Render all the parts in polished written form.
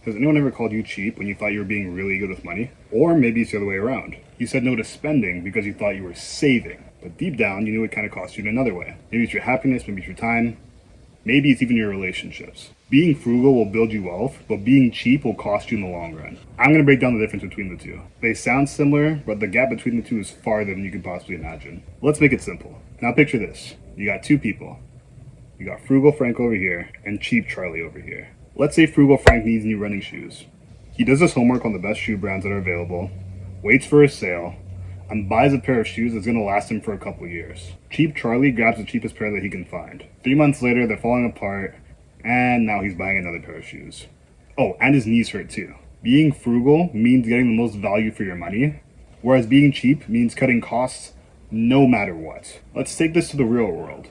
Has anyone ever called you cheap when you thought you were being really good with money? Or maybe it's the other way around. You said no to spending because you thought you were saving, but deep down you knew it kind of cost you in another way. Maybe it's your happiness, maybe it's your time, maybe it's even your relationships. Being frugal will build you wealth, but being cheap will cost you in the long run. I'm going to break down the difference between the two. They sound similar, but the gap between the two is farther than you could possibly imagine. Let's make it simple. Now picture this. You got two people. You got frugal Frank over here and cheap Charlie over here. Let's say frugal Frank needs new running shoes. He does his homework on the best shoe brands that are available, waits for a sale, and buys a pair of shoes that's going to last him for a couple years. Cheap Charlie grabs the cheapest pair that he can find. 3 months later, they're falling apart, and now he's buying another pair of shoes. Oh, and his knees hurt too. Being frugal means getting the most value for your money, whereas being cheap means cutting costs no matter what. Let's take this to the real world.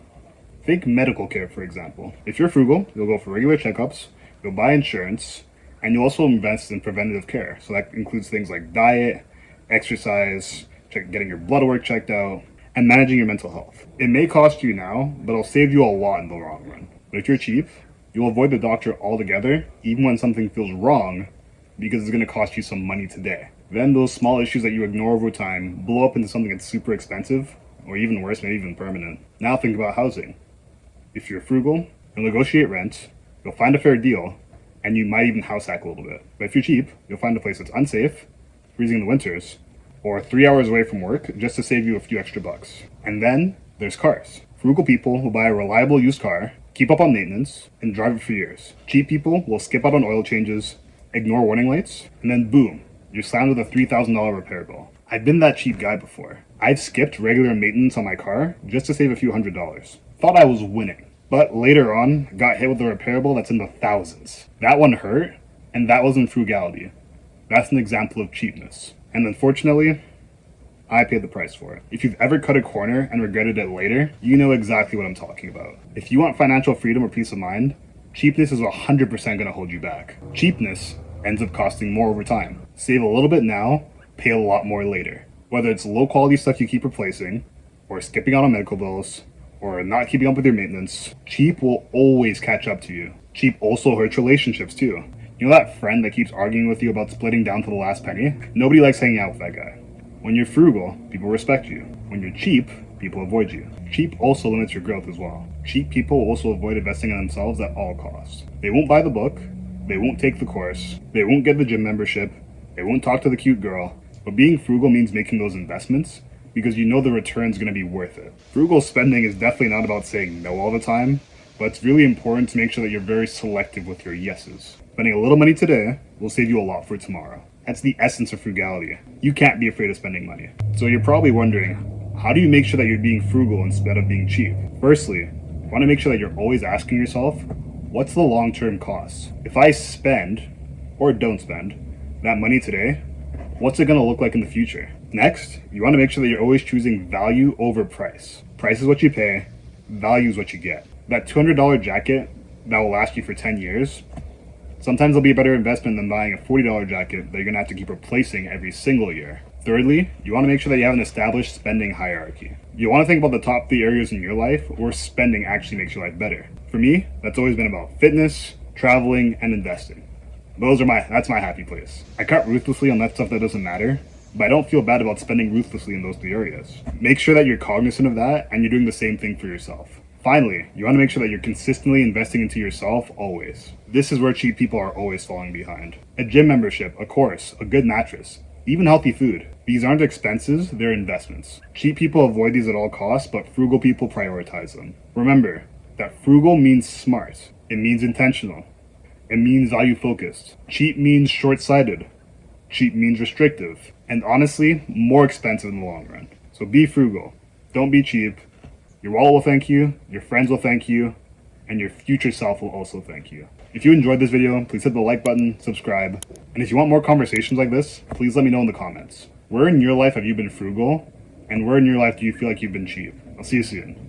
Think medical care, for example. If you're frugal, you'll go for regular checkups, you'll buy insurance, and you'll also invest in preventative care. So that includes things like diet, exercise, getting your blood work checked out, and managing your mental health. It may cost you now, but it'll save you a lot in the long run. But if you're cheap, you'll avoid the doctor altogether, even when something feels wrong, because it's going to cost you some money today. Then those small issues that you ignore over time blow up into something that's super expensive, or even worse, maybe even permanent. Now think about housing. If you're frugal, you'll negotiate rent, you'll find a fair deal, and you might even house hack a little bit. But if you're cheap, you'll find a place that's unsafe, freezing in the winters, or 3 hours away from work just to save you a few extra bucks. And then there's cars. Frugal people will buy a reliable used car, keep up on maintenance, and drive it for years. Cheap people will skip out on oil changes, ignore warning lights, and then boom, you're slammed with a $3,000 repair bill. I've been that cheap guy before. I've skipped regular maintenance on my car just to save a few $100s. Thought I was winning. But later on, got hit with a repair bill that's in the thousands. That one hurt, and that wasn't frugality. That's an example of cheapness. And unfortunately, I paid the price for it. If you've ever cut a corner and regretted it later, you know exactly what I'm talking about. If you want financial freedom or peace of mind, cheapness is 100% going to hold you back. Cheapness ends up costing more over time. Save a little bit now, pay a lot more later. Whether it's low quality stuff you keep replacing, or skipping out on medical bills, or not keeping up with your maintenance, cheap will always catch up to you. Cheap also hurts relationships too. You know that friend that keeps arguing with you about splitting down to the last penny? Nobody likes hanging out with that guy. When you're frugal, people respect you. When you're cheap, people avoid you. Cheap also limits your growth as well. Cheap people also avoid investing in themselves at all costs. They won't buy the book, they won't take the course, they won't get the gym membership, they won't talk to the cute girl, but being frugal means making those investments because you know the return's going to be worth it. Frugal spending is definitely not about saying no all the time, but it's really important to make sure that you're very selective with your yeses. Spending a little money today will save you a lot for tomorrow. That's the essence of frugality. You can't be afraid of spending money. So you're probably wondering, how do you make sure that you're being frugal instead of being cheap? Firstly, you want to make sure that you're always asking yourself, what's the long-term cost? If I spend, or don't spend, that money today, what's it going to look like in the future? Next, you want to make sure that you're always choosing value over price. Price is what you pay, value is what you get. That $200 jacket that will last you for 10 years, sometimes it'll be a better investment than buying a $40 jacket that you're going to have to keep replacing every single year. Thirdly, you want to make sure that you have an established spending hierarchy. You want to think about the top 3 areas in your life where spending actually makes your life better. For me, that's always been about fitness, traveling, and investing. That's my happy place. I cut ruthlessly on that stuff that doesn't matter, but I don't feel bad about spending ruthlessly in those 3 areas. Make sure that you're cognizant of that and you're doing the same thing for yourself. Finally, you want to make sure that you're consistently investing into yourself always. This is where cheap people are always falling behind. A gym membership, a course, a good mattress, even healthy food. These aren't expenses, they're investments. Cheap people avoid these at all costs, but frugal people prioritize them. Remember that frugal means smart. It means intentional. It means value focused. Cheap means short-sighted. Cheap means restrictive. And honestly, more expensive in the long run. So be frugal. Don't be cheap. Your wallet will thank you, your friends will thank you, and your future self will also thank you. If you enjoyed this video, please hit the like button, subscribe, and if you want more conversations like this, please let me know in the comments. Where in your life have you been frugal, and where in your life do you feel like you've been cheap? I'll see you soon.